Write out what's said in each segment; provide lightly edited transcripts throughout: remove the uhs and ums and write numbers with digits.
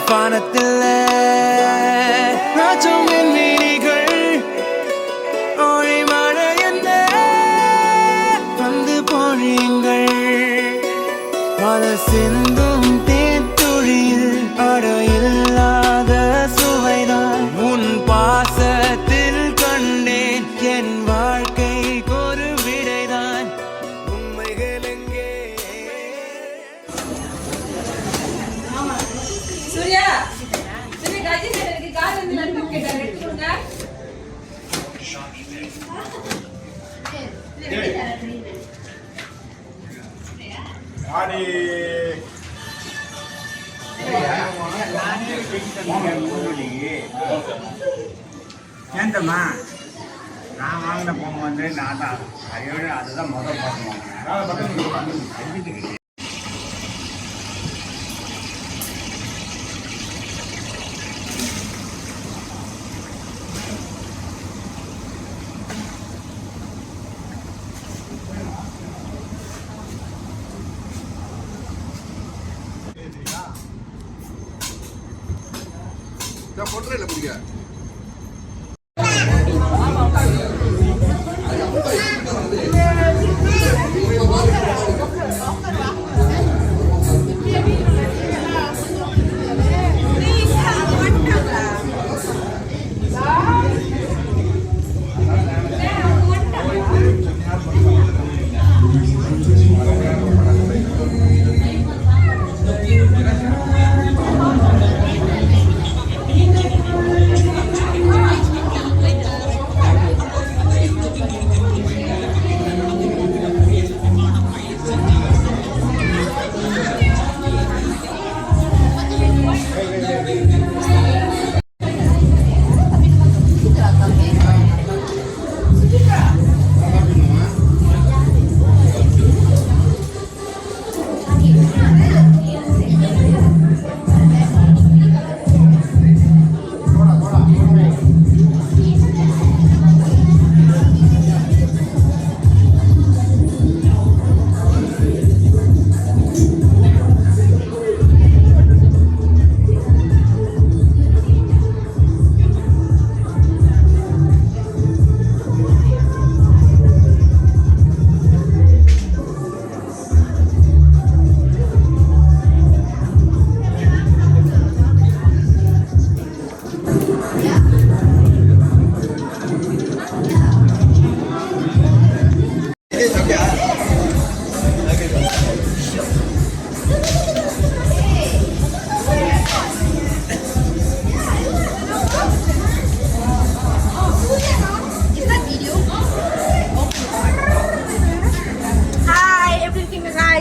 வானத்தில் ராஜம் என் விழிகள் ஒளி மழை என்ன வந்து பொழியுங்கள் மலர் சிந்தும் தேத்துழியில் அடையில்லாத சுவைதான் உன் பாசத்தில் கண்டேன் என் வாழ்க்கைக்கு ஒரு விடைதான் உண்மைகள் எங்கே சூர்யா சூர்யா காஜி எனக்கு கால் வந்து லட்டு கேட்டாங்க எடுத்துங்க ஆடி ஏந்தம்மா நான் வாங்கின பொம்மை வந்து நான் தான் அதோட அதுதான் முதல் பக்கம் பொட்டரையில் பிடிக்க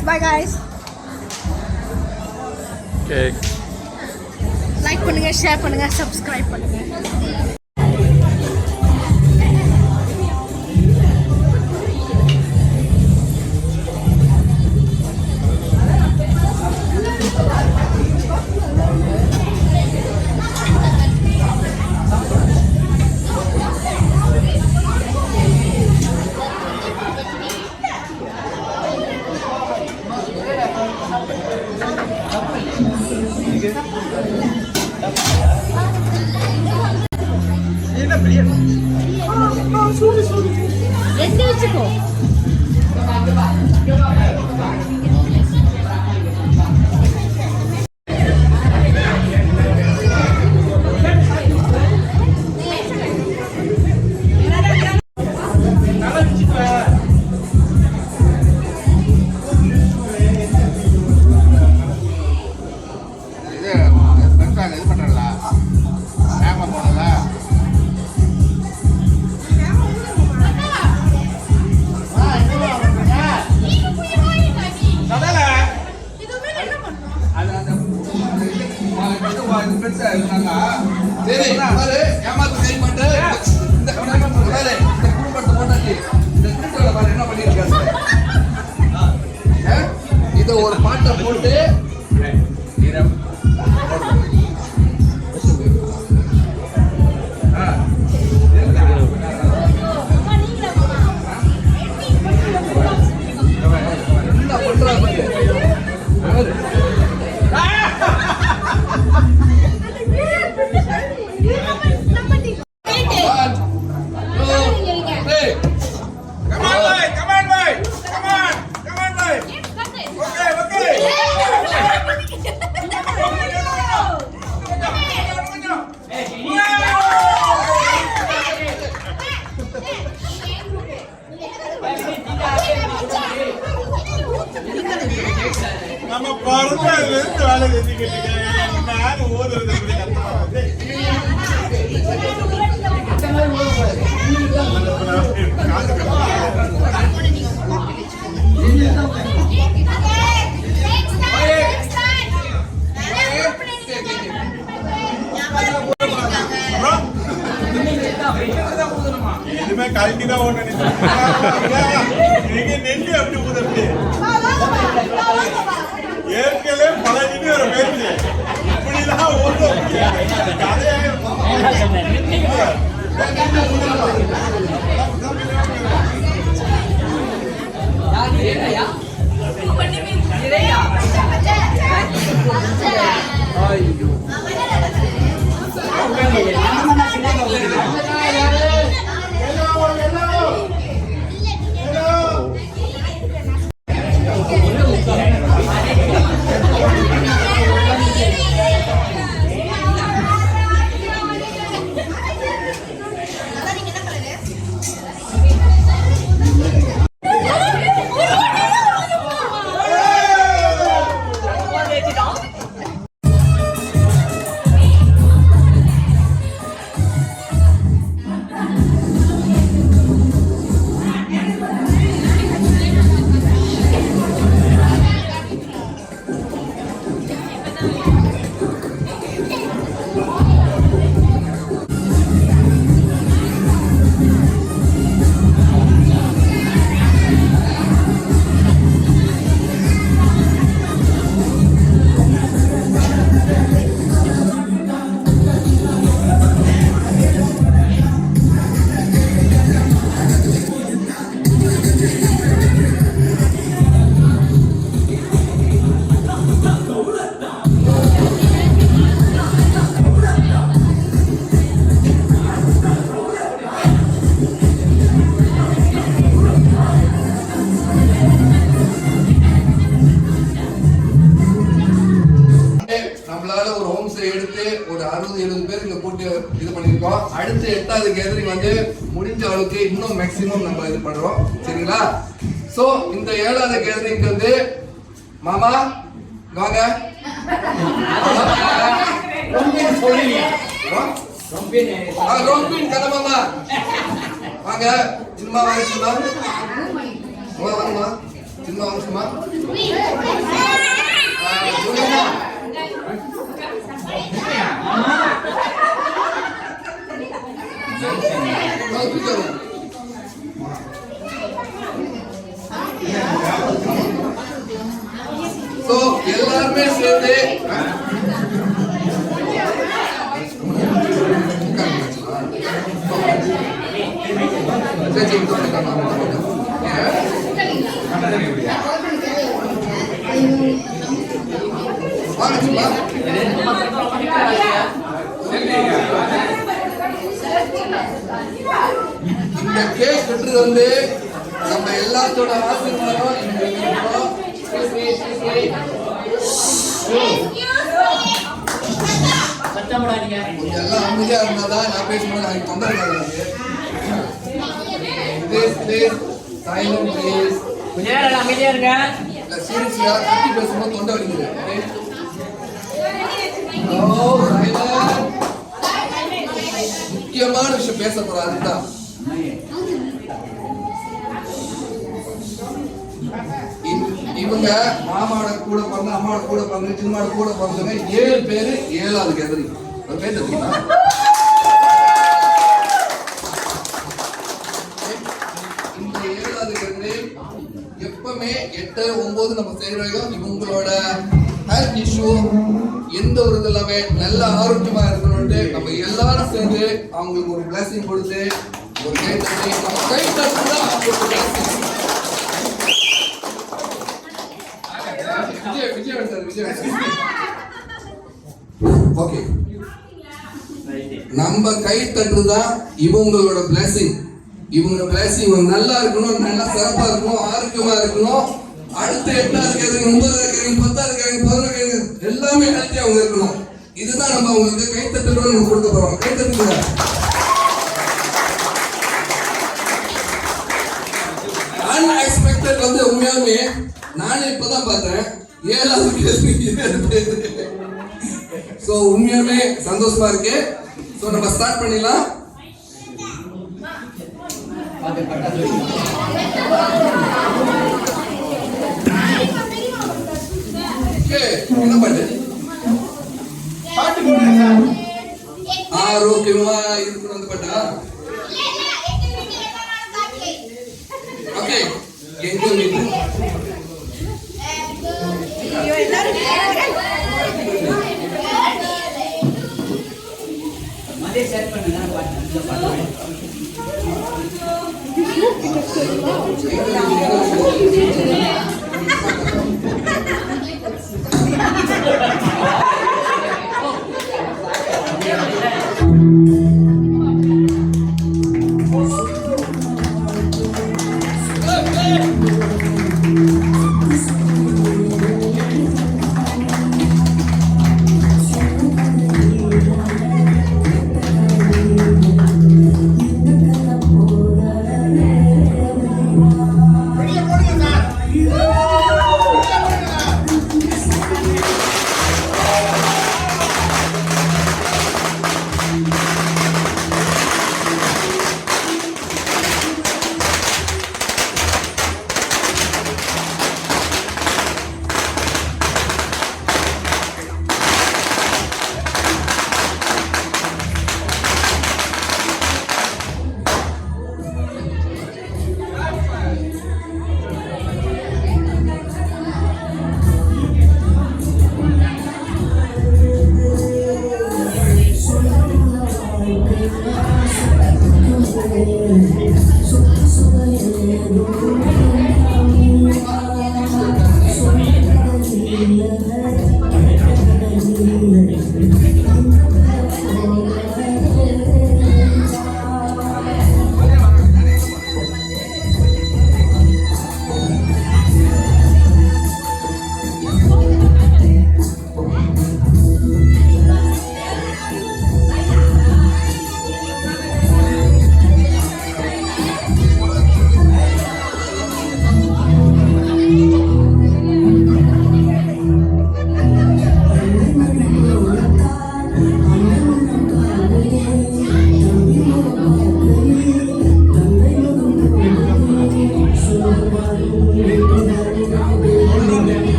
Bye guys. Okay. Like பண்ணுங்க, share பண்ணுங்க, subscribe பண்ணுங்க. ரெண்டு வச்சுக்கோ இத ஒரு பாட்டை போட்டு என்ன பண்றாங்க நம்ம பிறந்ததுல இருந்து வேலை செஞ்சுக்கிட்டு இருக்காங்க. யாரு ஓதுறது எப்படி கஷ்டமா இனிமே கழட்டிதான் ஓட நீங்க நெல்லி அப்படி ஊதப்படி ஏற்கனவே பழகிட்டு ஒரு பேச்சு இப்படிதான் ஓட நம்மளால ஒரு ஹோம் ஸ்டே எடுத்து ஒரு 60-70 பேர் இங்க கூட்டி இது பண்ணிருக்கோம். அடுத்து 8வது கேதரிங் வந்து முடிஞ்ச அளவுக்கு இன்னும் மேக்ஸிமம் நம்ம இது பண்றோம். சரிங்களா? சோ இந்த 7வது கேதரிங் வந்து மாமா வாங்க. ரொம்பின் கதை மாமா வாங்க. சினிமா வாங்க சினிமா வாங்கம்மா. சினிமா வாங்க சினிமா. So, எல்லாருமே சேர்ந்து இந்த கேக் கட்டுறது வந்து நம்ம எல்லாத்தோட ஆசீர்வாதம் எல்லாம் அமைதியா இருந்தாதான் நான் பேசும்போது எனக்கு தொந்தரவு. அமைதியா இருங்க. சீரியஸா கட்டி பேசும்போது தொண்டை வலிக்குது. முக்கியமான விஷயம் பேச போறோம். அதுதான் இவங்க மாமாவோட கூட பிறந்த அம்மாவோட கூட பிறந்த சின்னமாவோட கூட பிறந்தவங்க 7 பேரு 7வது கேதரிங். ஒரு பேர் தெரியுமா? இந்த 7வது கேதரிங் எப்பவுமே 8, 9 நம்ம செய்யறோம். இவங்களோட ஹெல்த் இஷ்யூ எந்த ஒரு இது இல்லாம நல்ல ஆரோக்கியமா இருக்கணும்னு நம்ம எல்லாரும் சேர்ந்து அவங்களுக்கு ஒரு பிளஸிங் கொடுத்து ஒரு கை தட்டி நம்ம கை தட்டுதான் ஓகே. நம்ம கை தட்டுதான் இவங்களோட பிளஸிங். இவங்க பிளஸிங் நல்லா இருக்கணும், நல்லா சிறப்பா இருக்கணும், ஆரோக்கியமா இருக்கணும். அடுத்த 8வது கேதரிங் 9வது கேதரிங் 10வது கேதரிங் 11வது கேதரிங் எல்லாமே ஹெல்த்தியா அவங்க இருக்கணும். இதுதான் நம்ம அவங்களுக்கு கை தட்டுறோம் நம்ம கொடுக்க போறோம். கை தட்டுங்க. அன்எக்ஸ்பெக்டட் வந்து உண்மையாலுமே நானே இப்பதான் பார்த்தேன். 7வது கேள்வி 7 பேர். ஸோ உண்மையாவே சந்தோஷமா இருக்கு. ஸோ நம்ம ஸ்டார்ட் பண்ணிடலாம். என்ன பாட்டு? பாட்டு போடுங்க சார். ஆரோக்கியமா இருக்கணும் அந்த பாட்டா? ஓகே, எங்க வீட்டு அதே செட் பண்ணுங்க பாட்டு. வெளியே போடுங்க சார்.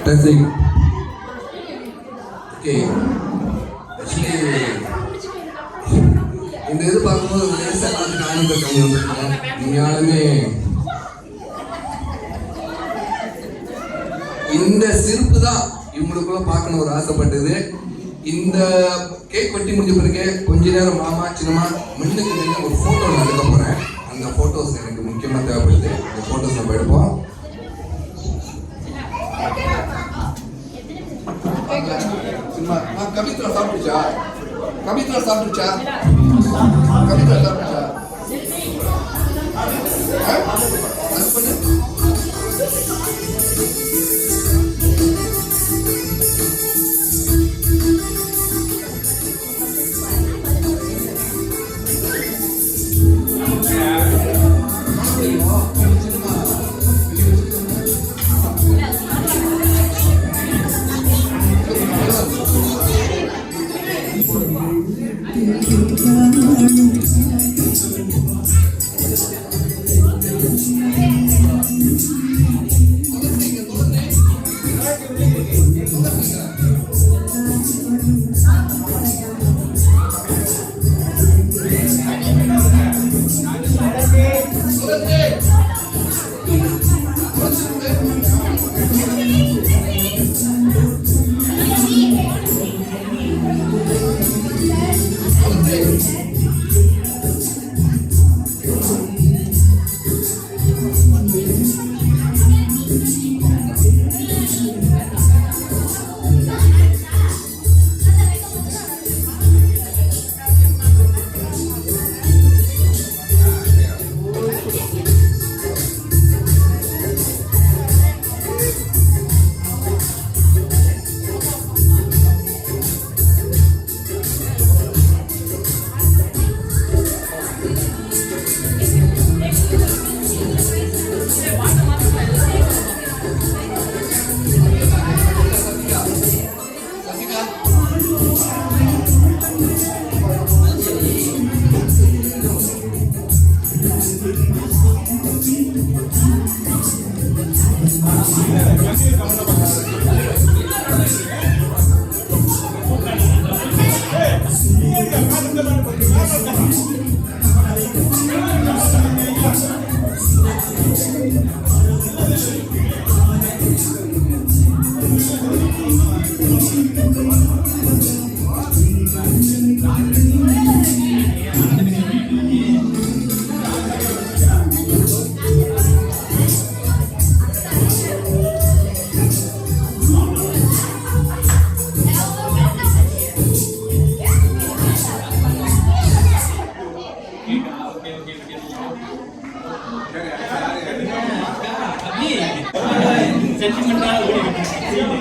Testing. Okay. Actually, இந்த இது பார்க்கும்போது லேசா எல்லாத்துக்கும் ஆனந்த கம்மி வந்துருக்கோம். உண்மையாலுமே இந்த சிரிப்பு தான் இவங்களுக்குள்ள பார்க்கணும் ஒரு ஆசைப்பட்டது. இந்த கேக் வெட்டி முடிஞ்ச பிறகு கொஞ்ச நேரம் மாமா சின்னமா முன்னுக்கு நின்று ஒரு போட்டோ நான் எடுக்க போறேன். அந்த போட்டோஸ் எனக்கு முக்கியமா தேவைப்படுது. அந்த போட்டோஸ் நம்ம எடுப்போம். கவித்ரா சாப்பிடுச்சா? கவித்ரா சாப்பிடுச்சா? கவித்ரா சாப்பிடுச்சா?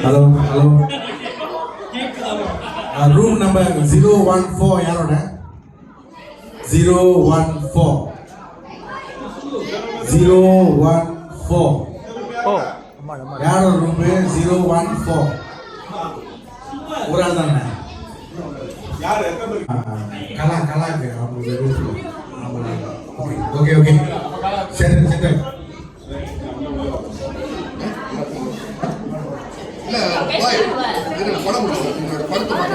ஹலோ ஹலோ ரூம் நம்பர் 014 யாரோட 014 யாரோட ரூம் 014 ஒரு ஆள் தானே யார் எத்தனை பேர் கலாக்கு அவங்க ரூம் ஓகே ஓகே சரி சரி இல்ல பாய் இது படம் முடிச்சு உங்களோட படத்தை பார்க்க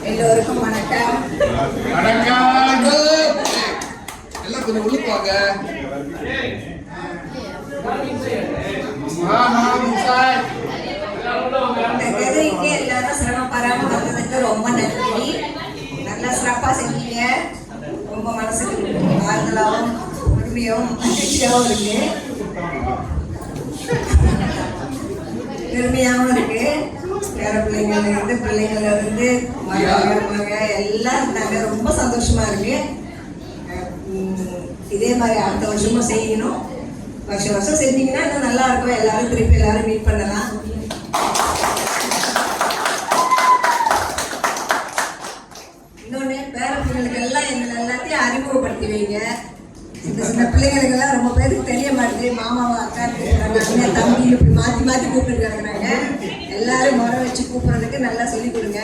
எல்லோருக்கும் வணக்கம். எல்லாம் கொஞ்சம் உள்ளுக்குவாங்க. இங்க எல்லாரும் சிரமப்படாம வந்ததுக்கு ரொம்ப நன்றி. நல்லா சிறப்பா செஞ்சீங்க. ரொம்ப மனசுக்கு ஆறுதலாகவும் உரிமையாகவும் மகிழ்ச்சியாகவும் இருக்கு, பெருமையாகவும் இருக்கு. பேர பிள்ளைங்கள்ல இருந்து பிள்ளைங்கள்ல இருந்து மருமக எல்லாம் இருந்தாங்க. ரொம்ப சந்தோஷமா இருக்கு. இதே மாதிரி அடுத்த வருஷமும் செய்யணும். வருஷம் வருஷம் செஞ்சீங்கன்னா இன்னும் நல்லா இருக்கும். எல்லாரும் திருப்பி எல்லாரும் மீட் பண்ணலாம். இன்னொன்னு பேர பிள்ளைங்களுக்கு எல்லாம் எங்களை எல்லாத்தையும் அறிமுகப்படுத்தி வைங்க. இந்த சின்ன பிள்ளைங்களுக்கு எல்லாம் ரொம்ப பேருக்கு தெரிய மாட்டேங்குது. மாமாவை அக்கா அண்ணன் தம்பி இப்படி மாற்றி மாற்றி கூப்பிட்டு இருக்கிறாங்க. எல்லாரும் முறை வச்சு கூப்பிடுறதுக்கு நல்லா சொல்லிக் கொடுங்க.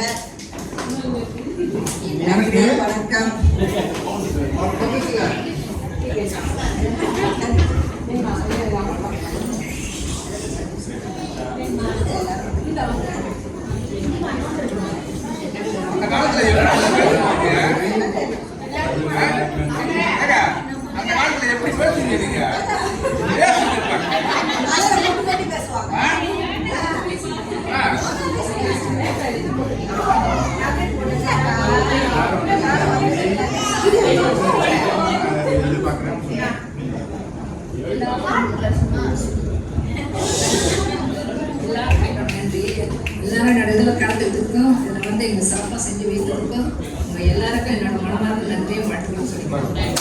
நன்றி, வணக்கம். அந்த காலத்துல எப்படி பேசுறீங்க நீங்க? தலையில முட்டு கட்டி பேசுவாங்க. எல்லாரும் நடுவில் கலந்துட்டு இருக்கோம். இதில் வந்து எங்க சிறப்பாக செஞ்சு வைத்திருக்கோம். உங்க எல்லாருக்கும் என்னோட மனமார்ந்த நன்றியை வாழ்த்துக்கள் சொல்லிக்கிறேன்.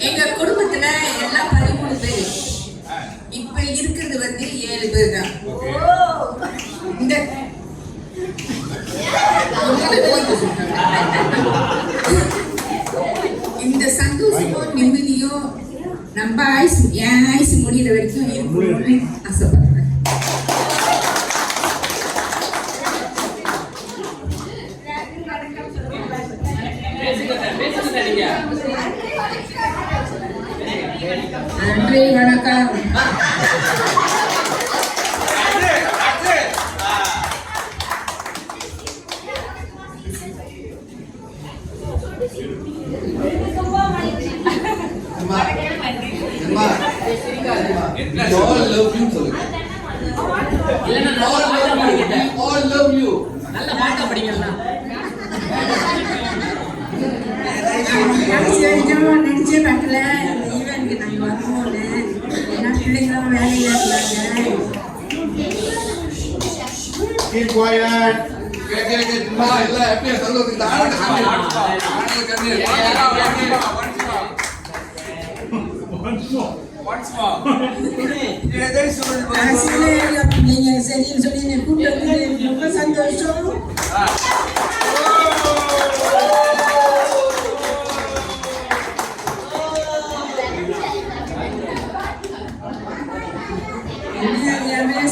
எங்க குடும்பத்துல எல்லாம் 13 பேர். இப்ப இருக்கிறது வந்து 7 பேர் தான். இந்த இந்த சந்தோஷமும் நிம்மதியும் நம்ம என் ஆயுசு முடிகிற வரைக்கும் இருக்கணும்னு ஆசைப்படுறேன். நன்றி, வணக்கம். All love you சொல்லுங்க. All love you. நல்ல பாட்டா படிக்கலாம். நினைச்சே பார்க்கல இந்த ஈவெண்ட்க்கு நாங்கள் வரணும்னு. ஏன்னா பிள்ளைங்களும் வேலையில் இருந்தாங்க. Keep quiet. கேக்குமா இல்ல எப்படியா சொல்லுங்க. தாராள கண்ணு. நீங்க சரின்னு சொல்லி என்னை கூப்பிட்டு வந்து எனக்கு ரொம்ப சந்தோஷம்.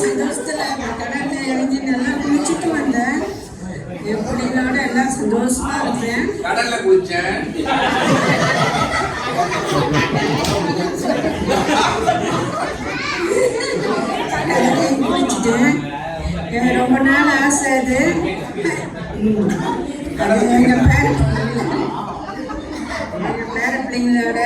சந்தோஷத்துல கடல்ல இறங்கி நல்லா குளிச்சுட்டு வந்தேன். என் பிள்ளைங்களோட எல்லாம் சந்தோஷமா இருக்கிறேன். கடல்ல குளிச்சேன். குளிச்சுட்டேன். எனக்கு ரொம்ப நாள் ஆசை அது. எங்க பேர பிள்ளைங்களோட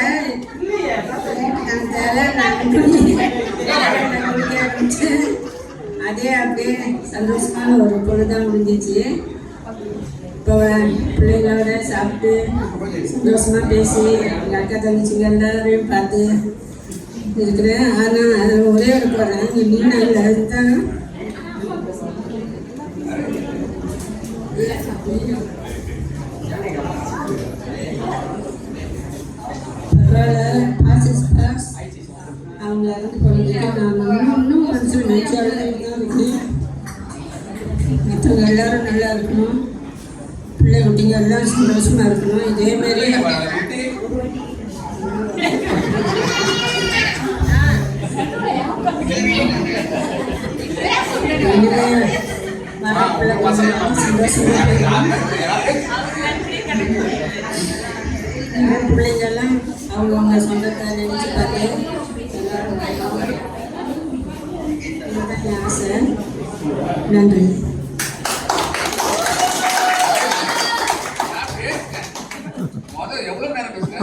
அதே அப்படியே சந்தோஷமான ஒரு பொழுதா முடிஞ்சிச்சு. இப்போ பிள்ளைங்களோட சாப்பிட்டு சந்தோஷமா பேசி எங்கள் அக்கா தங்கச்சிங்க எல்லாரையும் பார்த்து இருக்கிறேன். ஆனால் அதில் ஒரே ஒரு போகிறேன் இன்னும் நாங்கள் அதுதான் அவங்க இறந்து போனதுக்கு நான் இன்னும் மனசில் நினைச்சாலும் தான் இருக்கேன். மற்றவங்க எல்லாரும் நல்லா இருக்கணும், பிள்ளை குட்டிங்க எல்லாம் சந்தோஷமா இருக்கணும். இதே மாதிரி பிள்ளைங்கெல்லாம் அவங்கவுங்க சொந்தத்தை நினைச்சு பார்த்து எல்லாரும் ஆசை. நன்றி. எவ்வளவு நேரம் பேசுங்க.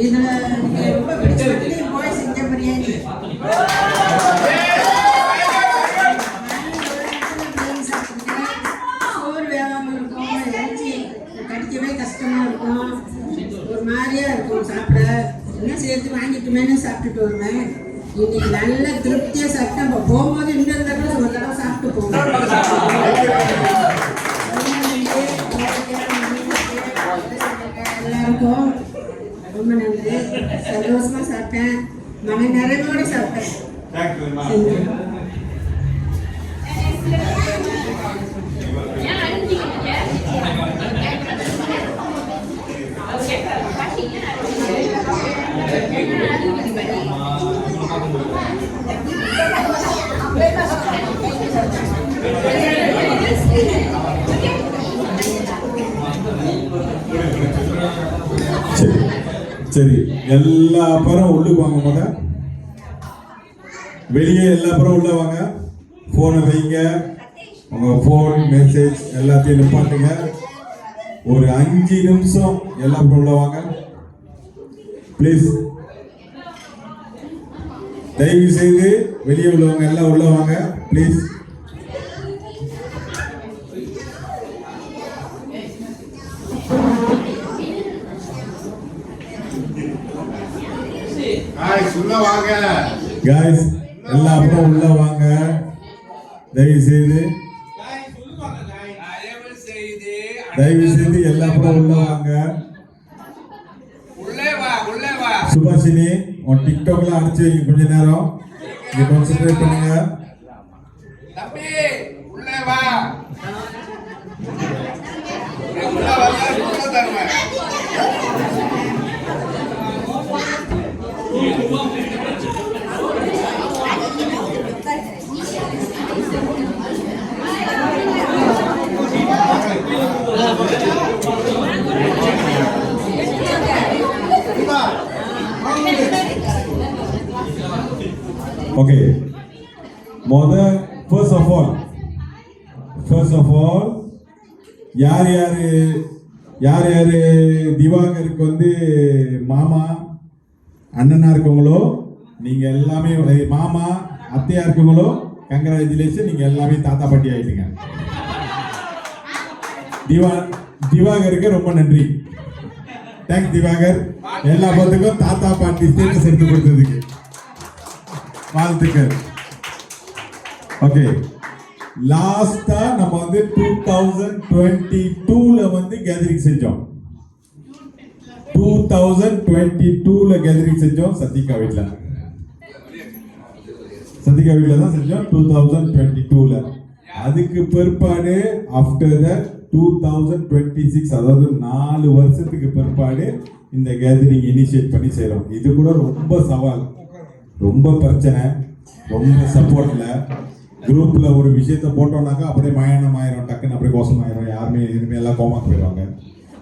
இதுல ரொம்ப பிடிச்சது போய் செஞ்ச பிரியாணி. சோறு வேகாம இருக்கும், இறைச்சி கடிக்கவே கஷ்டமா இருக்கும், ஒரு மாதிரியா இருக்கும் சாப்பிட. எல்லாம் சேர்த்து வாங்கிட்டு மேலே சாப்பிட்டுட்டு வருவேன். இன்னைக்கு நல்ல திருப்தியாக சாப்பிட்டேன். இப்போ போகும்போது இன்னொரு தடவை ஒரு தடவை சாப்பிட்டு போவேன். எல்லாருக்கும் ரொம்ப நன்றி. சந்தோஷமா சாப்பிட்டேன். மன நிறைவோட சாப்பிட்டேன். சரி சரி, எல்லா பேரும் உள்ளுக்கு வாங்க. முத வெளியே எல்லா பேரும் உள்ள வாங்க. போனை வைங்க, உங்க போன் மெசேஜ் எல்லாத்தையும் நிப்பாட்டுங்க. ஒரு 5 நிமிஷம் எல்லா பேரும் உள்ள வாங்க ப்ளீஸ். தயவு செய்து வெளியே உள்ளவங்க எல்லாம் உள்ள வாங்க ப்ளீஸ். உள்ள வாங்க गाइस எல்லா பேரும் உள்ள வாங்க தயவு செய்து. தயவு செய்து எல்லா பேரும் உள்ள வாங்க. சுபாஷினி உன் டிக்டாக்ல அடிச்சு வைங்க கொஞ்ச நேரம். இங்க கான்சென்ட்ரேட் பண்ணுங்க. தம்பி உள்ளே வா. உள்ள வந்தா உள்ள தருவேன். ஓகே, ஃபர்ஸ்ட் ஆஃப் ஆல் யார் யார் திவாகருக்கு வந்து மாமா அண்ணனா இருக்கவங்களோ நீங்க எல்லாமே, மாமா அத்தையா இருக்கவங்களோ கங்க்ராச்சுலேஷன், நீங்க எல்லாமே தாத்தா பாட்டி ஆயிட்டீங்க. திவாகருக்கு ரொம்ப நன்றி. தேங்க்ஸ் திவாகர், எல்லா பேருக்கும் தாத்தா பாட்டி ஸ்டேட்டஸ் எடுத்து கொடுத்ததுக்கு வாழ்த்துக்கள். ஓகே, லாஸ்டா நம்ம வந்து 2022ல வந்து கேதரிங் செஞ்சோம். 2022ல கேதரிங் செஞ்சோம் சத்திகா வீட்ல தான் செஞ்சோம் 2022ல. அதுக்கு பிற்பாடு ஆஃப்டர் தட் 2026, அதாவது 4 வருஷத்துக்கு பிற்பாடு இந்த கேதரிங் இனிஷியேட் பண்ணி செய்யறோம். இது கூட ரொம்ப சவால், ரொம்ப பிரச்சனை, ரொம்ப சப்போர்ட்ல. குரூப்ல ஒரு விஷயத்தை போட்டோம்னாக்கா அப்படியே மயானம் ஆயிரும், டக்குன்னு அப்படியே கோஷம் ஆயிரும், யாருமே இனிமே எல்லாம் கோமா போயிடுவாங்க.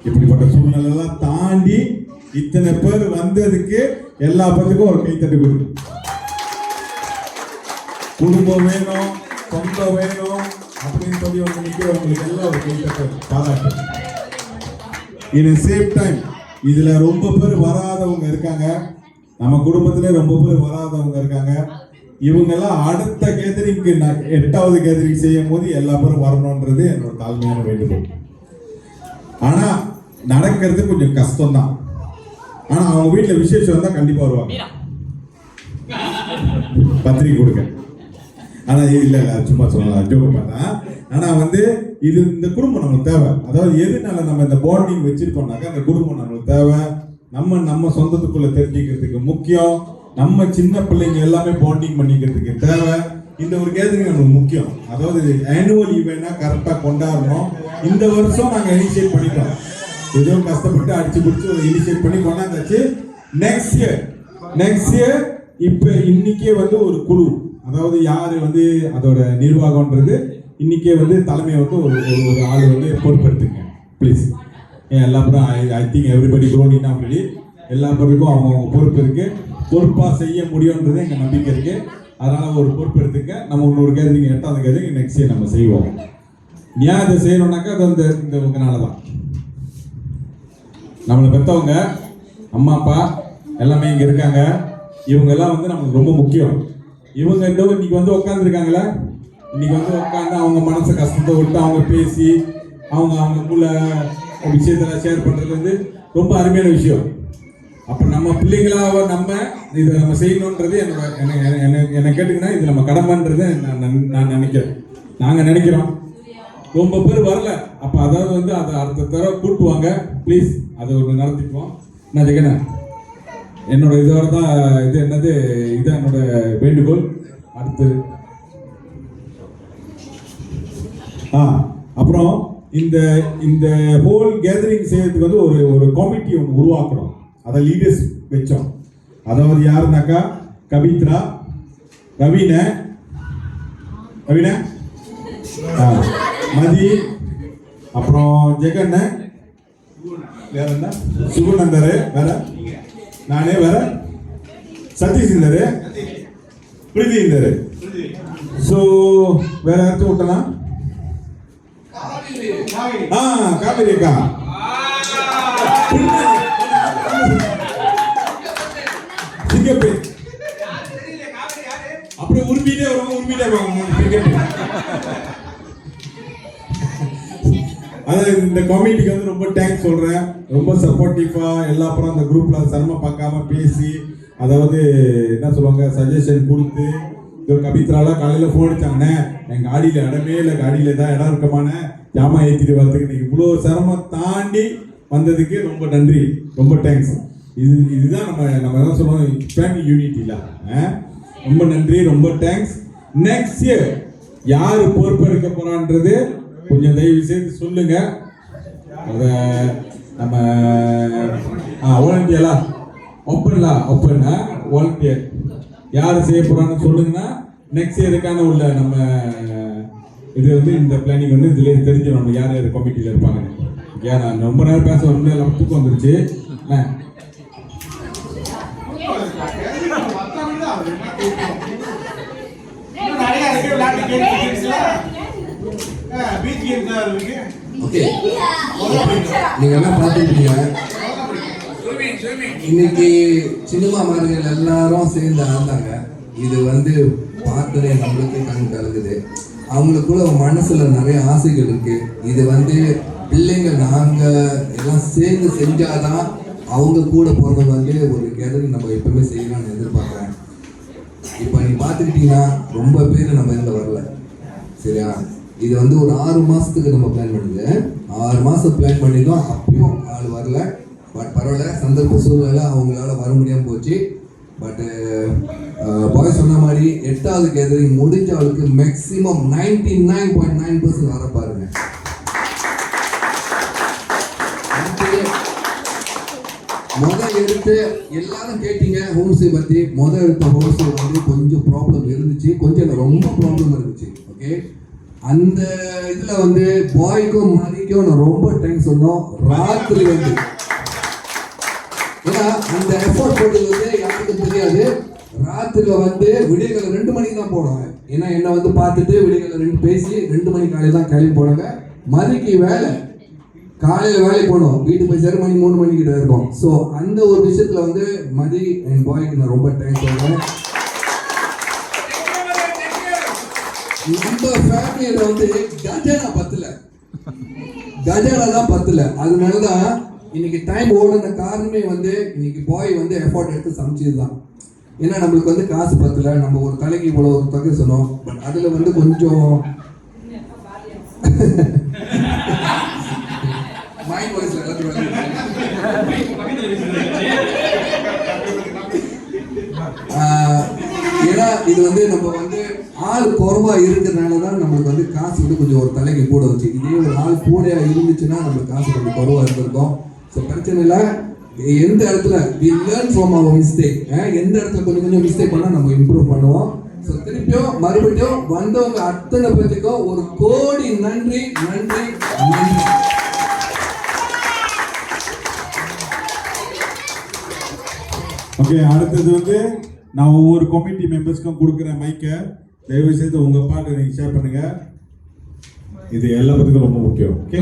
இப்படிப்பட்ட சூழ்நிலை எல்லாம் தாண்டி இத்தனை பேர் வந்ததுக்கு எல்லா பேருக்கும் ஒரு கைத்தட்டு கொடுக்கும். குடும்பம் வேணும், சொந்தம் வேணும் அப்படின்னு சொல்லி வந்து நிற்கிறவங்களுக்கு எல்லாம் ஒரு கைத்தட்டு பாராட்டு. இன் சேம் டைம் இதுல ரொம்ப பேர் வராதவங்க இருக்காங்க, நம்ம குடும்பத்திலே ரொம்ப பேர் வராதவங்க இருக்காங்க. இவங்கெல்லாம் அடுத்த கேதரிங்க்கு 8வது கேதரிங் செய்யும் போது எல்லா பேரும் வரணும்ன்றது என்னோட தாழ்மையான வேண்டுகோள். ஆனா நடக்கிறது கொஞ்சம் கஷ்டம் தான். ஆனா அவங்க வீட்டுல விசேஷம் வந்தா கண்டிப்பா வருவாங்க, பத்திரிக்கை கொடுக்க. ஆனா இல்ல சும்மா சொல்லலாம், ஜோக் பண்ணா. ஆனா வந்து இது இந்த குடும்பம் நம்மளுக்கு தேவை. அதாவது எதுனால நம்ம இந்த பாண்டிங் வச்சிருக்கோம்னாக்கா இந்த குடும்பம் நம்மளுக்கு தேவை. நம்ம சொந்தத்துக்குள்ள தெரிஞ்சுக்கிறதுக்கு முக்கியம். நம்ம சின்ன பிள்ளைங்க எல்லாமே பாண்டிங் பண்ணிக்கிறதுக்கு தேவை. இந்த ஒரு கேதரிங் நமக்கு முக்கியம். அதாவது ஆனுவல் ஈவெண்டா கரெக்டா கொண்டாடணும். இந்த வருஷம் நாங்க இனிஷியேட் பண்ணிட்டோம். ஏதோ கஷ்டப்பட்டு அடிச்சு பிடிச்சி இனிஷியேட் பண்ணி கொண்டாந்தாச்சு. நெக்ஸ்ட் இயர் இப்ப இன்னைக்கே வந்து ஒரு குழு, அதாவது யாரு வந்து அதோட நிர்வாகம்ன்றது இன்னைக்கே வந்து தலைமையை வந்து ஒரு ஆள் வந்து பொறுப்பெடுத்துங்க ப்ளீஸ். எல்லா பேரும் I think everybody grown already. எல்லா பேருக்கும் அவங்க பொறுப்பு இருக்கு, பொறுப்பா செய்ய முடியும்ன்றது எங்க நம்பிக்கை இருக்கு. அதனால ஒரு பொறுப்பு எடுத்துக்க. நம்ம இன்னொரு கேதரிங் 8வது கேதரிங் நெக்ஸ்ட் இயர் நம்ம செய்வோம். ஏன் இதை செய்யணும்னாக்கா அது வந்து இந்த உங்களாலதான். நம்மளை பெற்றவங்க அம்மா அப்பா எல்லாமே இங்க இருக்காங்க. இவங்க எல்லாம் வந்து நமக்கு ரொம்ப முக்கியம். இவங்க இன்னைக்கு வந்து உட்காந்துருக்காங்களே, இன்னைக்கு வந்து உட்காந்து அவங்க மனசை கஷ்டத்தை விட்டு அவங்க பேசி அவங்களுக்குள்ள விஷயத்தெல்லாம் ஷேர் பண்றது வந்து ரொம்ப அருமையான விஷயம். அப்போ நம்ம பிள்ளைங்களாக நம்ம இதை நம்ம செய்யணுன்றது என்னை கேட்டிங்கன்னா இது நம்ம கடமைன்றது நான் நினைக்கிறேன். நாங்கள் நினைக்கிறோம். ரொம்ப பேர் வரல. அப்போ அதாவது வந்து அதை அடுத்த தடவை கூட்டுவாங்க ப்ளீஸ். அதை ஒன்று நடத்திக்குவோம். நான் ஜெகன என்னோட இதோட தான் இது என்னது இதுதான் என்னோட வேண்டுகோள். அடுத்து அப்புறம் இந்த இந்த ஹோல் கேதரிங் செய்யறதுக்கு வந்து ஒரு கமிட்டி ஒன்று உருவாக்கணும். அதை லீடர்ஸ் வச்சோம். அதாவது யாருனாக்கா கவித்ரா, ரவீன மதி, அப்புறம் ஜெகண்ண, வேற என்ன சுகுநந்தர், வேற நானே, வேற சதீஷ் இந்தரு, பிரீதி இந்தரு. ஸோ வேற யாராச்சும் விட்டனா? காவேரி அக்கா, சிங்கப்பே, அப்படியே உரிமையிலே வருவாங்க. அதாவது இந்த கமிட்டிக்கு வந்து ரொம்ப தேங்க்ஸ் சொல்றேன். ரொம்ப சப்போர்ட்டிவா எல்லா அப்புறம் அந்த குரூப்ல சிரமம் பார்க்காம பேசி, அதாவது என்ன சொல்லுவாங்க சஜஷன் கொடுத்து. கவித்ராலாம் காலையில் ஃபோன் அடிச்சாங்கண்ணே, எங்கள் காடியில் இடமே இல்லை, காடியில் தான் இடம் இருக்கமான ஜாமான் ஏற்றிட்டு வரதுக்கு இவ்வளோ சிரமம் தாண்டி வந்ததுக்கு ரொம்ப நன்றி, ரொம்ப தேங்க்ஸ். இதுதான் நம்ம என்ன சொல்லுவோம் ஃபேமிலி யூனிட்டில. ரொம்ப நன்றி, ரொம்ப தேங்க்ஸ். நெக்ஸ்ட் இயர் யார் பொறுப்பெடுக்க போறான்றது கொஞ்சம் தயவு செய்து சொல்லுங்க. அதை நம்ம வாலண்டியரா ஓப்பன் வாலண்டியர் யார் செய்ய போறான்னு சொல்லுங்கன்னா நெக்ஸ்ட் இயருக்கான உள்ள நம்ம இது வந்து இந்த பிளானிங் வந்து இதுல தெரிஞ்சிடும் நம்ம யார் யார் கமிட்டியில் இருப்பாங்க. ஏன் நான் ரொம்ப நேரம் பேச வரல, எல்லாம் தூக்கம் வந்துருச்சு. ஓகே, நீங்க எல்லாம் பார்த்துருக்கீங்க. இன்னைக்கு சினிமா மார்கள் எல்லாரும் சேர்ந்து ஆண்டாங்க. இது வந்து பார்த்ததே நம்மளுக்கு கண் கலக்குது. அவங்களுக்குள்ள மனசுல நிறைய ஆசைகள் இருக்கு. இது வந்து பிள்ளைங்க நாங்க எல்லாம் சேர்ந்து செஞ்சாதான் அவங்க கூட போறது வந்து ஒரு கேதரிங் நம்ம எப்பவுமே செய்யலாம்னு எதிர்பார்க்குறேன். இப்போ நீ பார்த்துக்கிட்டீங்கன்னா ரொம்ப பேர் நம்ம இதில் வரல, சரியா? இது வந்து ஒரு 6 மாதத்துக்கு நம்ம பிளான் பண்ணுது. 6 மாதம் பிளான் பண்ணிதான், அப்பயும் ஆள் வரல. பட் பரவாயில்ல, சந்தர்ப்ப சூழ்நிலை அவங்களால வர முடியாமல் போச்சு. பட்டு பாய் சொன்ன மாதிரி 8வது கேதரிங் முடிஞ்ச அவளுக்கு மேக்ஸிமம் 99.9% வர பாருங்க. எடுத்து எல்லாரும் கேட்டீங்க ஹோம்ஸை பற்றி. எடுத்த ஹோம்ஸை வந்து கொஞ்சம் ப்ராப்ளம் இருந்துச்சு, கொஞ்சம் ரொம்ப ப்ராப்ளம் இருந்துச்சு. ஓகே, அந்த இதில் வந்து பாய்க்கும் மதிக்கும் நான் ரொம்ப டைம் சொன்னோம். ராத்திரி வந்து ஏன்னா அந்த எஃபோர்ட் போட்டது வந்து யாருக்கும் தெரியாது. ராத்திரில வந்து விடியகால 2 மணிக்கு தான் போனாங்க. ஏன்னா என்ன வந்து பார்த்துட்டு விடியகால 2 பேசி 2 மணி காலையில் தான் கிளம்பி போனாங்க. மதிக்கு வேலை காலையில் வேலைக்கு போனோம், வீட்டுக்கு போய் 7 மணி 3 மணிக்கிட்ட இருக்கும். ஸோ அந்த ஒரு விஷயத்துல வந்து மதி அண்ட் பாய்க்கு நான் ரொம்ப டைம் சொல்றேன். நம்ம ஃபேமிலியில வந்து கஜானா தான் பத்தல. அதனாலதான் இன்னைக்கு டைம் ஓடுன காரணமே வந்து இன்னைக்கு பாய் வந்து எஃபோர்ட் எடுத்து சமைச்சதுதான். ஏன்னா நம்மளுக்கு வந்து காசு பத்தல, நம்ம ஒரு தலைக்கு இவ்வளோ ஒரு தொகை சொன்னோம். பட் அதுல வந்து கொஞ்சம் மைண்ட் வாய்ஸ்ல ஏன்னா இது வந்து நம்ம வந்து ஆள் குறைவா இருக்கிறதுனால தான் நம்மளுக்கு வந்து காசு வந்து கொஞ்சம் ஒரு தலைக்கு கூட வச்சு. இதே ஒரு ஆள் கூடையா இருந்துச்சுன்னா நம்மளுக்கு காசு கொஞ்சம் குறைவா இருந்திருக்கும். ஸோ பிரச்சனை இல்லை. எந்த இடத்துல we learn from our mistake, எந்த இடத்துல கொஞ்சம் மிஸ்டேக் பண்ணா நம்ம இம்ப்ரூவ் பண்ணுவோம். ஸோ திருப்பியும் மறுபடியும் வந்தவங்க அத்தனை பேருக்கும் ஒரு கோடி நன்றி நன்றி நன்றி. ஓகே, அடுத்தது வந்து நான் ஒவ்வொரு கமிட்டி மெம்பர்ஸ்க்கும் கொடுக்குற மைக்கை தயவு செய்து உங்க பாட்டு நீங்க ஷேர் பண்ணுங்க. இது எல்லாத்துக்கும் ரொம்ப முக்கியம். ஓகே,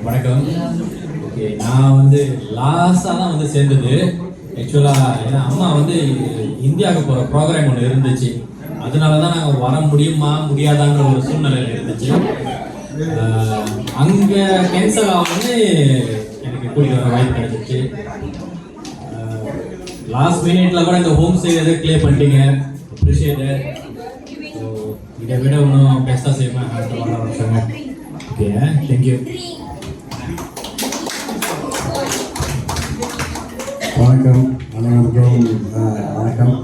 வணக்கம். ஓகே, நான் வந்து லாஸ்டாக தான் வந்து சேர்ந்தது. ஆக்சுவலாக ஏன்னா அம்மா வந்து இந்தியாவுக்கு போகிற ப்ரோக்ராம் ஒன்று இருந்துச்சு. அதனால தான் நாங்கள் வர முடியுமா முடியாதாங்கிற ஒரு சூழ்நிலை இருந்துச்சு. அங்கே கேன்சல் ஆகும்னு எனக்கு கூட்டிகிட்டு வர வாய்ப்பு கிடைச்சிச்சு. லாஸ்ட் மினிட்ல கூட இந்த ஹோம் ஸ்டே எதாவது கிளியர் பண்ணிட்டீங்க, அப்ரிஷியேட். ஸோ இதை விட இன்னும் பெஸ்ட்டாக செய்வேன் அடுத்த வருஷங்க. Okay, thank you. வணக்கம் அனைவருக்கும் வணக்கம்.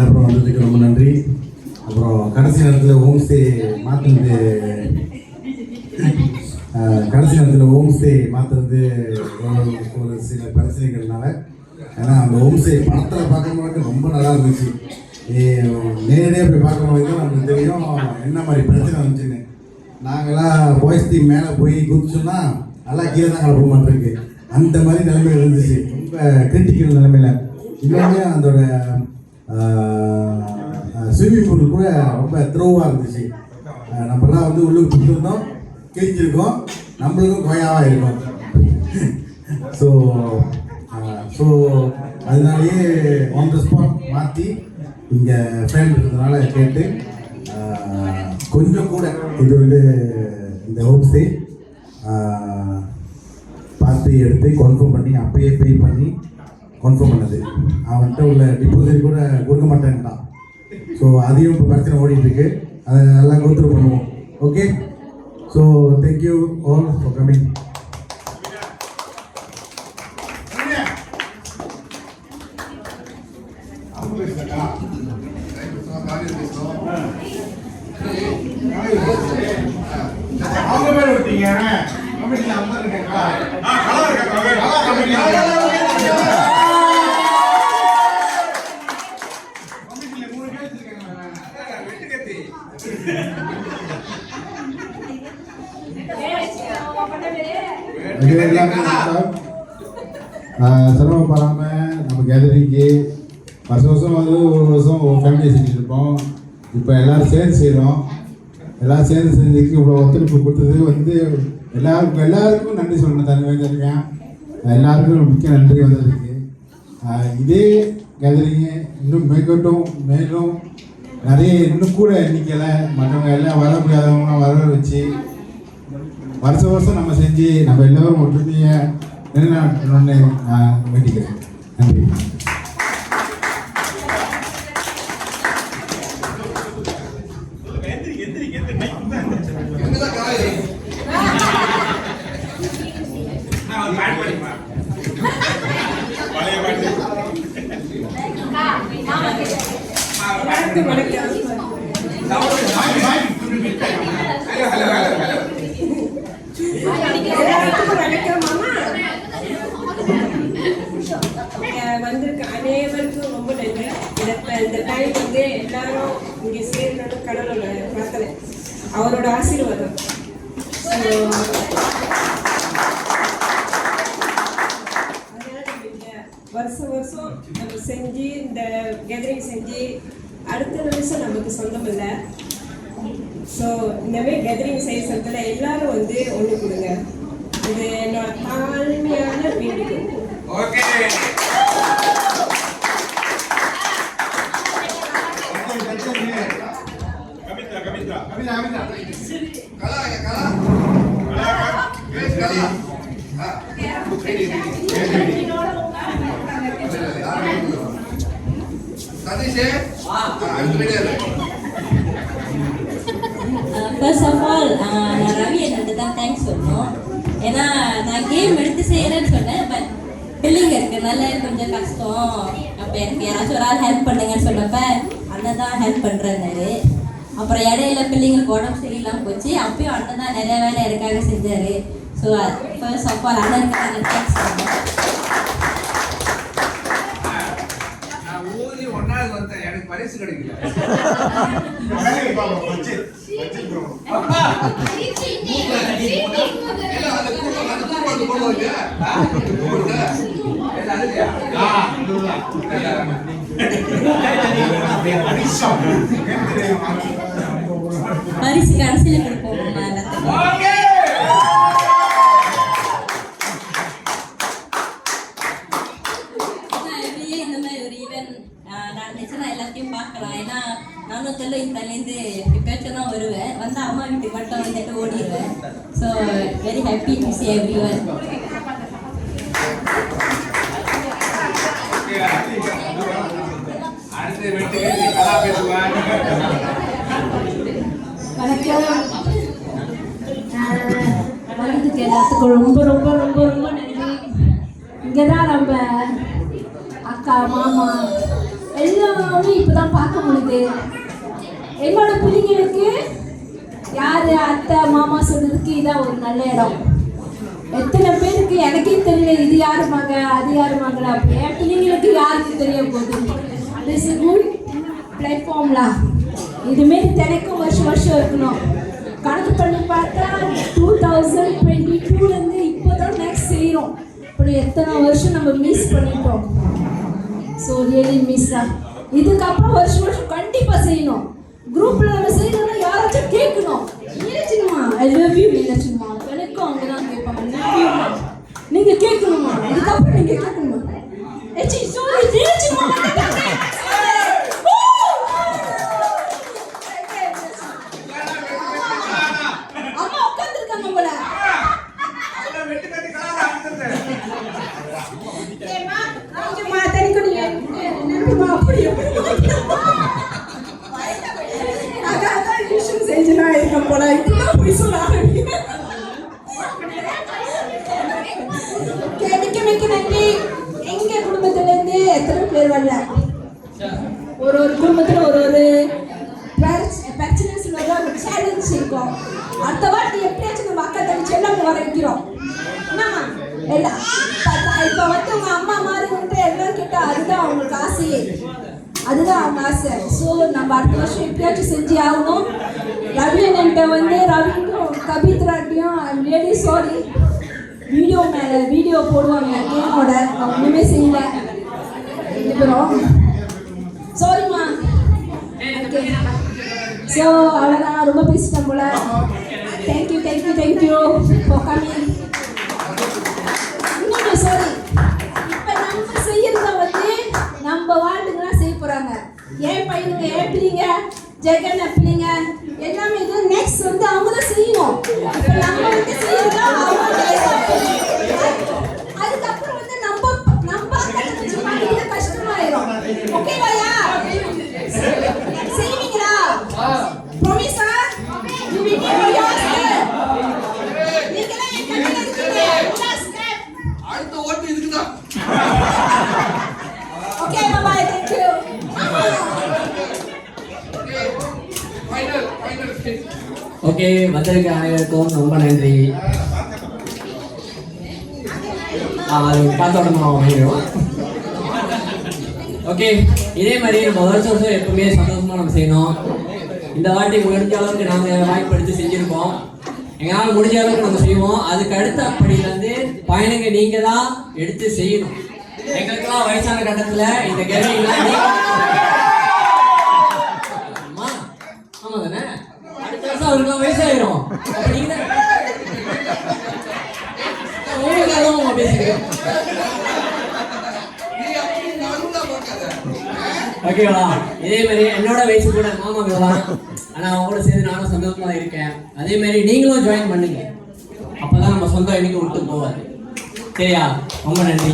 அப்புறம் வந்ததுக்கு ரொம்ப நன்றி. அப்புறம் கடைசி நேரத்தில் ஹோம் ஸ்டே மாற்றுறது ஒரு சில பிரச்சனைகள்னால, ஏன்னா அந்த ஹோம் ஸ்டே படத்தில் பார்க்கும்போது ரொம்ப நல்லா இருந்துச்சு. நேரடியாக போய் பார்க்கும்போது தான் நமக்கு தெரியும் என்ன மாதிரி பிரச்சனை வந்துச்சுன்னு. நாங்களாம் பாய்ஸ் டீம் மேலே போய் குதிச்சோன்னா நல்லா கீழே தான் போக மாட்டிருக்கு. அந்த மாதிரி நிலைமைகள் இருந்துச்சு, ரொம்ப கிரிட்டிக்கல் நிலைமையில். இன்னொன்று அதோட ஸ்விம்மிங் பூல் கூட ரொம்ப த்ரோவாக இருந்துச்சு. நம்மளாம் வந்து உள்ளுக்கு பிடிச்சிருந்தோம், கிழிஞ்சிருக்கோம், நம்மளுக்கும் கொயாவாக இருக்கும். ஸோ அதனாலேயே ஆன் த ஸ்பாட் மாற்றி இங்கே ஃப்ரெண்ட் இருக்கிறதுனால கேட்டு கொஞ்சம் கூட இது வந்து இந்த ஹோம் ஸ்டே பார்த்து எடுத்து கன்ஃபார்ம் பண்ணி அப்பயே பே பண்ணி கன்ஃபார்ம் பண்ணது. அவன்கிட்ட உள்ள டிபாசிட் கூட கொடுக்க மாட்டேன்ட்டான். ஸோ அதையும் இப்போ பிரச்சனை ஓடிட்டுருக்கு, அதை நல்லா கோத்ரூ பண்ணுவோம். Okay, so thank you all for coming. அவங்க பேர் விட்டீங்க கமிட்டியில் அம்மா இருக்கா? கலா கமிட்டியில் 3 பேர் வெட்டுக்கத்தி. சிரமப்படாமல் நம்ம கேதரிங்கு வருஷம் வந்து ஒரு வருஷம் ஒரு ஃபேமிலியை செஞ்சுட்டு இருப்போம். இப்போ எல்லோரும் சேர்ந்து செய்கிறோம். எல்லோரும் சேர்ந்து செஞ்சதுக்கு இவ்வளோ ஒத்துழைப்பு கொடுத்தது வந்து எல்லாருக்கும் நன்றி சொல்லணும். தனியாக எல்லாருக்கும் மிக்க நன்றி வந்ததுக்கு. இதே கேதரிங்கு இன்னும் மேலும் நிறைய இன்னும் கூட எண்ணிக்கையில் மற்றவங்க எல்லாம் வர முடியாதவங்களாம் வர வச்சு வருஷம் நம்ம செஞ்சு நம்ம எல்லோரும் ஒற்றுமையை நிலைநாட்டணும்னு நான் வேண்டிக்கிறேன். நன்றி. வந்திருக்க அனைவருக்கும் ரொம்ப நன்றி. இந்த டைம் வந்து எல்லாரும் இங்கே சேர்ந்து கடவுளோட பிரார்த்தனை, அவரோட ஆசீர்வாதம். வருஷம் நம்ம செஞ்சு இந்த கேதரிங் செஞ்சு அடுத்த நிமிஷம் நமக்கு சொந்தம் இல்லை. ஸோ இந்தமாரி கேதரிங் செய்ய சொல்ல எல்லாரும் வந்து ஒன்று கொடுங்க. இது என்னோட தாழ்மையான வேண்டுகோள். ஓகே, ஃபர்ஸ்ட் ஆஃப் ஆல் நான் ரவி எனக்கு தான் தேங்க்ஸ் சொல்லணும். ஏன்னா நான் கேம் எடுத்து செய்கிறேன்னு சொன்னேன், பட் பில்லிங் இருக்கிறதுனால கொஞ்சம் கஷ்டம். அப்போ எனக்கு யாராச்சும் ஒரு ஆள் ஹெல்ப் பண்ணுங்கன்னு சொன்னப்ப அண்ணன் தான் ஹெல்ப் பண்ணுறேன்னாரு. அப்புறம் இடையில பிள்ளைங்களுக்கு உடம்பு சரியில்லாமல் போச்சு, அப்பயும் அண்ணன் தான் நிறைய வேலை எனக்காக செஞ்சார். ஸோ ஃபர்ஸ்ட் ஆஃப் ஆல் அண்ணனுக்கு நாங்கள் தேங்க்ஸ் பண்ணோம். எனக்கு பரிசு கிடைக்கல. பரிசு கடைசியில் கொடுப்போம். இந்த மாதிரி ஒரு ஈவென்ட் நடந்துச்சுன்னா எல்லாத்தையும் பார்க்கலாம். ஏன்னா நானும் தெரியல இந்தலேருந்து எப்பயாச்சும் தான் வருவேன். வந்து அம்மா வீட்டுக்கு மட்டும் வந்து very happy to see everyone. அடுத்து வெற்றி கலா பேசுவார். வணக்கம். வந்ததுக்கு எல்லாத்துக்கும் ரொம்ப ரொம்ப ரொம்ப ரொம்ப நன்றி. இங்கே தான் நம்ம அக்கா மாமா எல்லாமே இப்போ தான் பார்க்க முடியுது. என்னோட பிள்ளைங்களுக்கு யார் அத்தை மாமா சொல்றதுக்கு இதான் ஒரு நல்ல இடம். எத்தனை பேருக்கு எனக்கே தெரியல இது யாரு மக அது யாரு மகளா. என் பிள்ளைங்களுக்கு யாருக்கு தெரிய போகுது. திஸ் இஸ் குட் பிளாட்ஃபார்ம்லா. இதுமாரி தினைக்கும் வருஷம் வருஷம் இருக்கணும். கணக்கு பண்ணி பார்த்தா 2022 இப்போ தான் நெக்ஸ்ட் செய்கிறோம். இப்படி எத்தனை வருஷம் நம்ம மிஸ் பண்ணிட்டோம். ஸோ ரியலி மிஸ்ஸா. இதுக்கப்புறம் வருஷம் வருஷம் கண்டிப்பாக செய்யணும். குரூப்பில் நம்ம செய்யணும்னா யாராச்சும் கேட்கணும். நினைச்சுமா ஐ லவ் யூ நினைச்சுமா எனக்கும் அவங்க தான் கேட்பாங்க. நீங்கள் கேட்கணுமா இதுக்கப்புறம் நீங்கள் கேட்கணுமா ஏச்சி சாரி நினைச்சுமா அம்மா உட்காந்துருக்காங்க போல. எங்க குடும்பத்துல இருந்து எத்தனை பேர் வரல. ஒரு குடும்பத்துல ஒரு பிரச்சனை சொல்லுவாங்க சேலஞ்ச் இருக்கும். அடுத்த வாட்டி எப்படியாச்சும் நம்ம அக்கா தங்கச்சி எல்லாம் வர வைக்கிறோம். என்னம்மா எல்லாம் இப்போ வந்து உங்க அம்மா மாதிரி வந்துட்டு எல்லாம் கேட்டா அதுதான் அவங்களுக்கு ஆசையே. அதுதான் அவங்க ஆசை. ஸோ நம்ம அடுத்த வருஷம் எப்படியாச்சும் செஞ்சு ஆகணும். ரவி அண்ணன்ட்ட வந்து ரவிக்கும் கபித்ராட்டையும் I am really sorry. Video மேலே வீடியோ போடுவாங்க கேமோட அவங்க ஒன்றுமே செய்யல. இருக்கிறோம் சாரிம்மா. ஓகே ஸோ அவ்வளோதான் ரொம்ப பேசிட்டேன் போல. Thank you thank you thank you for coming. இன்னொன்று சாரி இப்போ நம்ம செய்யறத வந்து நம்ம வார்டுங்களாம் செய்ய போகிறாங்க. என் பையனுங்க என் பிள்ளைங்க ஜெகன் பிள்ளைங்க எல்லாமே இது நெக்ஸ்ட் வந்து அவங்க தான் செய்யணும். இப்போ நம்ம வந்து செய்யறதா அதுக்கப்புறம் வந்து நம்ம கஷ்டமாயிரும். ஓகேவாயா செய்வீங்களா? ப்ராமிஸா? You will give your step. நீங்கலாம் என் கண்ணுல இருக்கீங்க. ஸ்டெப் அடுத்த ஓட்டு இதுக்குதான். Okay bye bye thank you. Okay வந்திருக்க அனைவருக்கும் ரொம்ப நன்றி. அது காத்தோட்டமாக வாங்கிடுவோம். ஓகே இதே மாதிரி நம்ம வருஷம் வருஷம் எப்பவுமே சந்தோஷமாக நம்ம செய்யணும். இந்த வாட்டி முடிஞ்ச அளவுக்கு நாங்கள் வாய்ப்பு எடுத்து செஞ்சுருக்கோம். எங்களால் முடிஞ்ச அளவுக்கு நம்ம செய்வோம். அதுக்கு அடுத்த அப்படியிலேருந்து பயணங்க நீங்கள் தான் எடுத்து செய்யணும். எங்களுக்கெல்லாம் வயசான கட்டத்தில் இந்த கேள்விங்களாம் ஆமாம் தானே அடுத்த வருஷம் அவருக்குலாம் வயசாயிரும். பேசுகிறேன் ஓகேவா? இதே மாதிரி என்னோட வயசு கூட மாமாங்க தான். ஆனால் அவங்க கூட சேர்ந்து நானும் சந்தோஷமா இருக்கேன். அதே மாதிரி நீங்களும் ஜாயின் பண்ணுங்க. அப்போதான் நம்ம சொந்தம் என்னைக்கு விட்டு போவாது. சரியா? ரொம்ப நன்றி.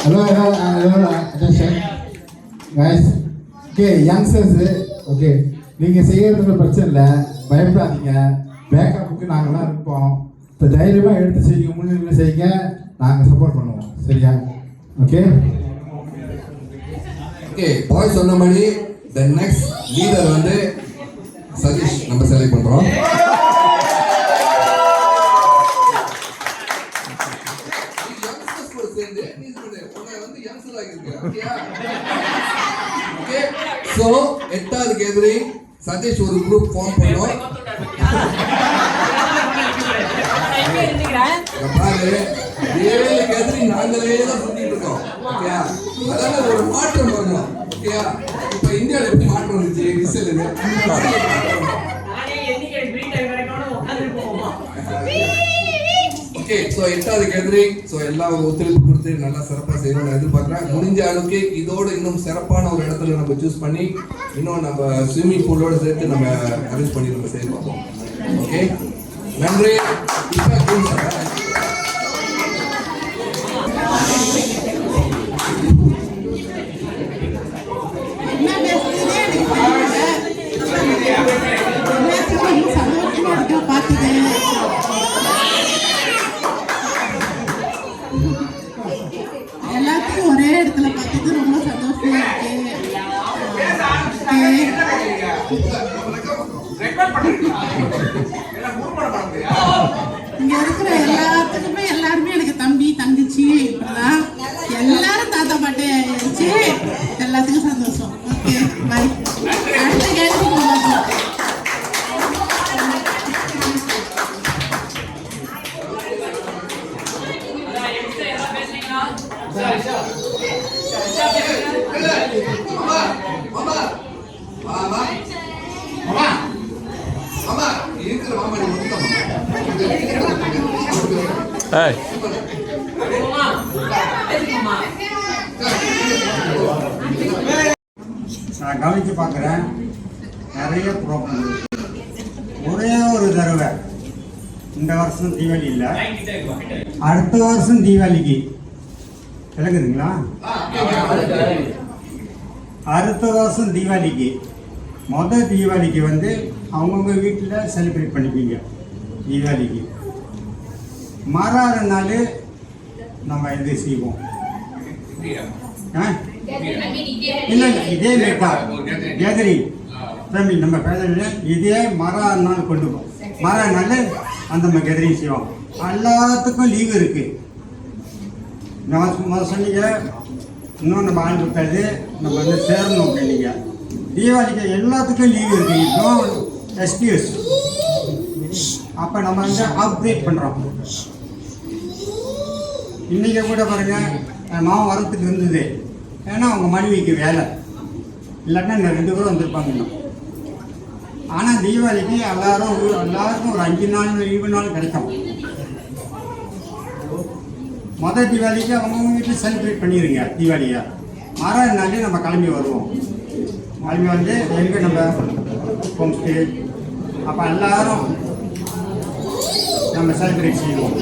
Hello guys. Okay youngsters okay நீங்கள் செய்யறதுல பிரச்சனை இல்லை, பயப்படாதீங்க. பேக்கப்புக்கு நாங்கள்லாம் இருப்போம். இப்போ தைரியமாக எடுத்து செய்யுங்க, முன்னிலை செய்யுங்க, நாங்கள் சப்போர்ட் பண்ணுவோம். சரியா? ஓகே ஓகே பாய் சொன்ன மாதிரி த நெக்ஸ்ட் லீடர் வந்து சதீஷ் நம்ம செலக்ட் பண்ணுறோம். ஸோ 8வது கேதரிங் சதீஷ் ஒரு குரூப் ஃபார்ம் பண்ணோம். பாரு 7 கேதரிங் நாங்களே தான் சுத்திட்டு இருக்கோம். ஓகே அதனால ஒரு மாற்றம் வரணும். ஓகே இப்போ இந்தியாவில் எப்படி மாற்றம் வந்துச்சு விசில் ஓகே. ஸோ 8வது கேதரிங் ஸோ எல்லாம் ஒத்துழைப்பு கொடுத்து நல்லா சிறப்பாக செய்யணும்னு எதிர்பார்க்குறேன். முடிஞ்ச அளவுக்கு இதோட இன்னும் சிறப்பான ஒரு இடத்துல நம்ம சூஸ் பண்ணி இன்னும் நம்ம ஸ்விம்மிங் பூலோடு சேர்த்து நம்ம அரேஞ்ச் பண்ணி நம்ம செய்ய பார்ப்போம். ஓகே நன்றி. எல்லாத்தையும் ஒரே இடத்துல பார்த்தது ரொம்ப சந்தோஷமா இருக்கு. இங்க இருக்கிற எல்லாத்துக்குமே எல்லாருமே எனக்கு தம்பி தங்கச்சி இப்படிதான் எல்லாரும் தாத்தா பாட்டி ஆயிடுச்சு. எல்லாத்துக்கும் சந்தோஷம். Okay bye. அடுத்த கேள்வி நான் கவனித்து பார்க்குறேன், நிறைய ப்ராப்ளம். ஒரே ஒரு தடவை இந்த வருஷம் தீபாவளி இல்லை, அடுத்த வருஷம் தீபாவளிக்கு விளக்குதுங்களா? அடுத்த வருஷம் தீபாவளிக்கு மொதல் தீபாவளிக்கு வந்து அவங்கவுங்க வீட்டில் செலிப்ரேட் பண்ணிப்பீங்க. தீபாவளிக்கு மறாத நாள் நம்ம இது செய்வோம். இல்லை இதே மேட்டா கேதரிங் ஃபேமிலி நம்ம ஃபேமிலியில் இதே மறாத நாள் கொண்டு போவோம். மறாத நாள் அந்த கேதரிங் செய்வோம். எல்லாத்துக்கும் லீவு இருக்குது. நான் சொன்னீங்க இன்னும் நம்ம ஆள் கொடுத்தாது நம்ம வந்து சேரணும் அப்படின்னீங்க. தீபாவளிக்கு எல்லாத்துக்கும் லீவு இருக்குது. இப்போ எஸ்கியூஸ் அப்போ நம்ம வந்து அப்டேட் பண்ணுறோம். இன்றைக்கி கூட பாருங்கள், மாவு வரத்துக்கு இருந்தது. ஏன்னா அவங்க மனைவிக்கு வேலை இல்லைன்னா இந்த 2 பேரும் வந்திருப்பாங்க இன்னும். ஆனால் தீபாவளிக்கு எல்லாருக்கும் ஒரு 5 நாள் லீவு நாள் கிடைக்கும். மொதல் தீபாவளிக்கு அவங்கவுங்க வீட்டில் செலிப்ரேட் பண்ணிடுங்க தீபாவளியை. மறாவது நாளே நம்ம கிளம்பி வருவோம். கிளம்பி வந்து எங்கே நம்ம ஹோம் ஸ்டே அப்போ எல்லாரும் நம்ம செலிப்ரேட் செய்வோம்.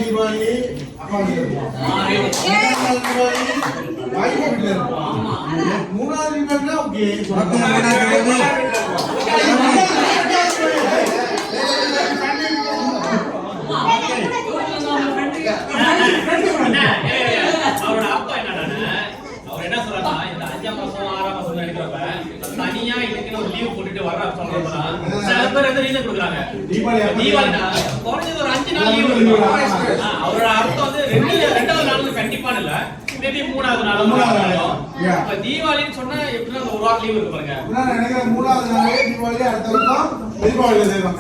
தீபாவளி அப்பா மூணாவது தீபாவளி ஓகே. அவரோட அப்பா என்னன்னா அவர் என்ன சொல்றாருன்னா, இந்த 5ஆம் மாசம் 6ஆம் மாசம் நினைக்கிறப்ப தனியா இதுக்குன்னு ஒரு லீவ் போட்டுட்டு வர்ற சொல்றப்ப சில பேர் வந்து ரீசன் கொடுக்குறாங்க. தீபாவளினா குறைஞ்சது ஒரு 5 நாள் லீவ் இருக்கும். அவரோட அர்த்தம் வந்து 2வது நாள் கண்டிப்பா இல்ல, மேபி 3வது நாள். இப்ப தீபாவளின்னு சொன்னா எப்படின்னா ஒரு வாரம் லீவ் இருக்கு பாருங்க. நான் நினைக்கிறேன் 3வது நாளே தீபாவளி, அடுத்த வருஷம் தீபாவளி செய்யலாம்.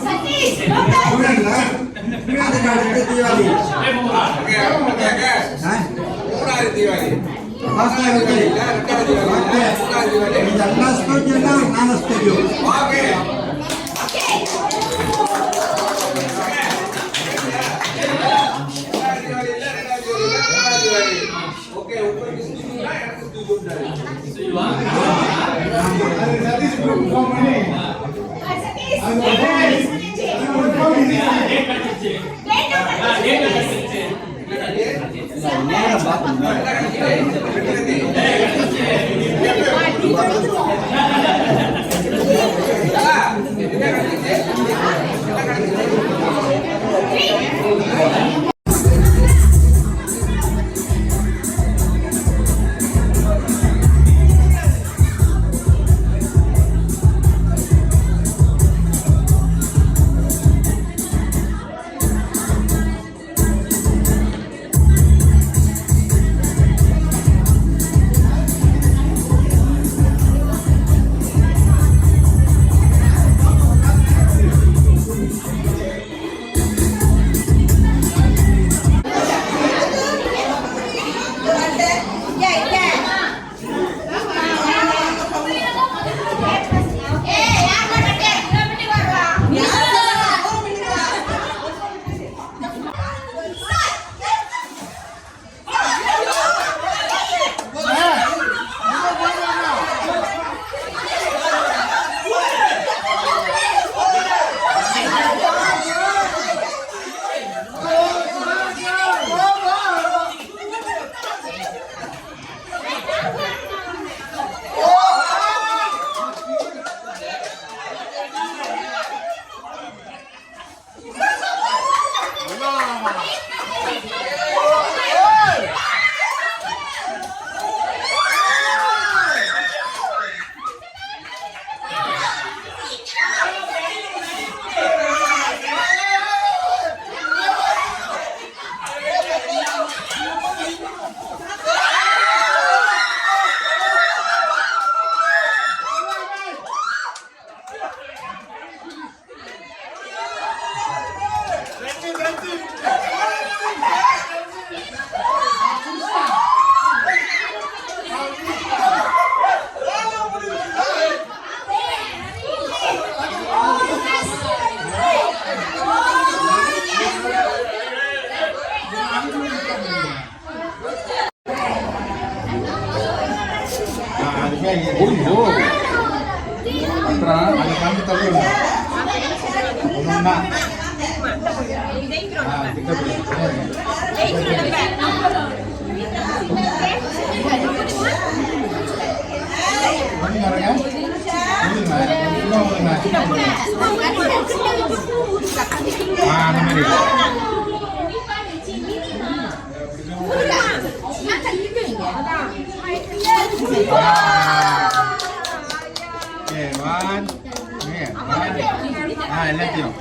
எல்லாத்தையும்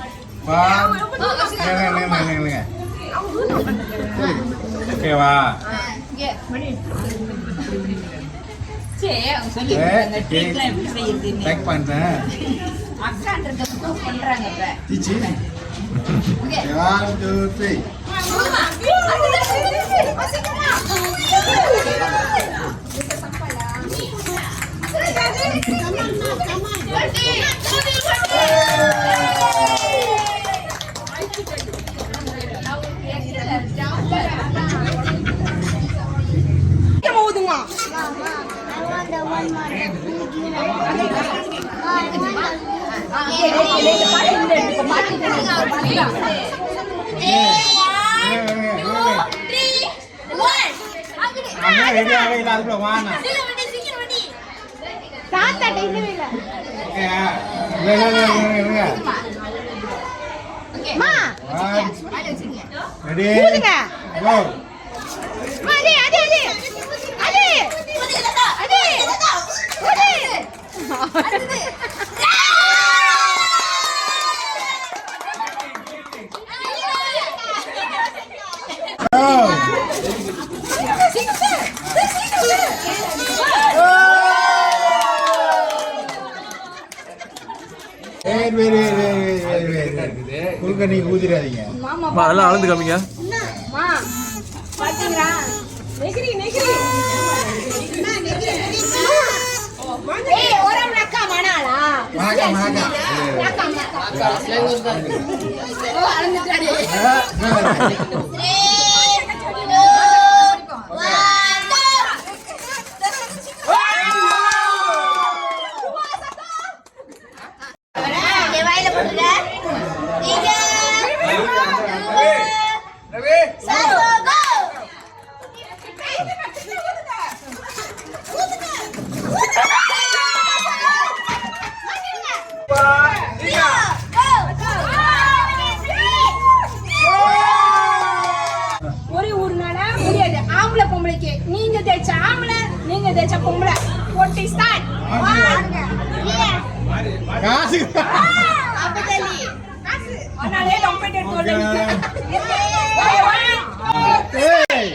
ஓகேவா பேக் பண்றேன் டீச்சி 1 2 நீங்க ஊதிராதீங்க அதெல்லாம் அளந்து காமிங்க. ஒரே ஊர்னால முடியாது. ஆம்பளை பொம்பளைக்கு நீங்க தேய்ச்ச ஆம்பளை, நீங்க தேய்ச்ச பொம்பளை. போட்டி ஸ்டார்ட். காசு அப்பதலி காசு அனாலே கம்பெட்டர் தோல்ல ஏய்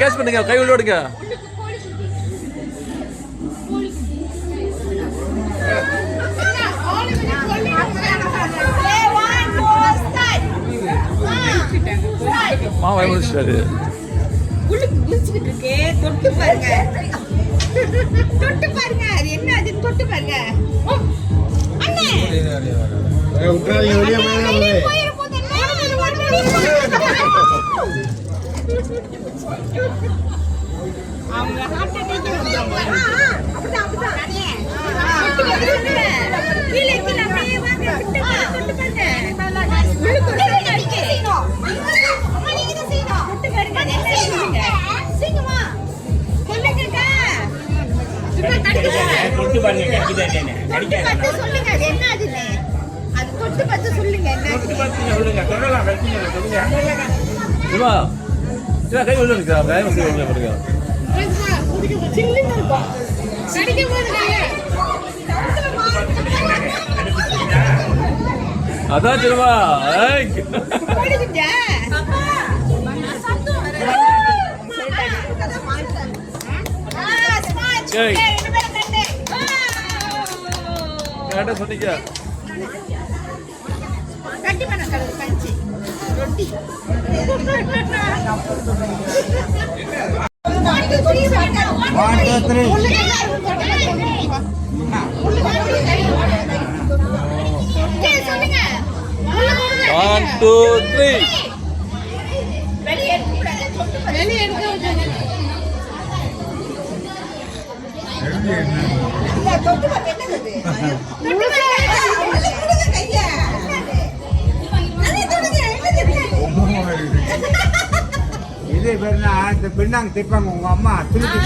கேஸ் பண்ணுங்க, கை உள்ள விடுங்க. மாமா முடிச்சிட்டாரு. குளிச்சுக்கிட்டு இருக்கே, தொட்டு பாருங்க. தொட்டு பாருங்க, அது என்ன அது தொட்டு பாருங்க. அண்ணே விட்டுறாதீங்க, வெளியே போயிட போகுது. அவங்க ஹார்ட் அட்டாக் அப்படிதான் அண்ணே கீழே அப்படியே வாங்க தொட்டு பாருங்க உள்ளுக்குள்ள அடிக்க செய்யணும். அம்மா நீங்க தான் செய்யணும். தொட்டு பாருங்க என்ன செய்யுங்க செய்யுமா சொல்லுங்கக்கா தொட்டு பாருங்க கடிக்குதானே தொட்டு சொல்லுங்க அது என்ன அதுன்னு அது தொட்டு பார்த்து சொல்லுங்க என்ன சொல்லுங்க சொல்லலாம் சொல்லுங்க. சிவா சிவா கை உள்ள இருக்கா? கை உள்ள பாருங்க. சில்லுன்னு இருக்கும் கடிக்கும் போது அதான் சிவா கடிக்குதா கேட்ட சொன்னீங்க. கட்டி பண்ண கலர் கஞ்சி ரொட்டி சொல்லுங்க 1 2 3 வெளியே எடுக்க தொட்டு பார்த்து என்னது தொட்டு கொடுங்க கையா இது பேருனா இந்த பின்னாங்க திப்பாங்க உங்க அம்மா திருப்பி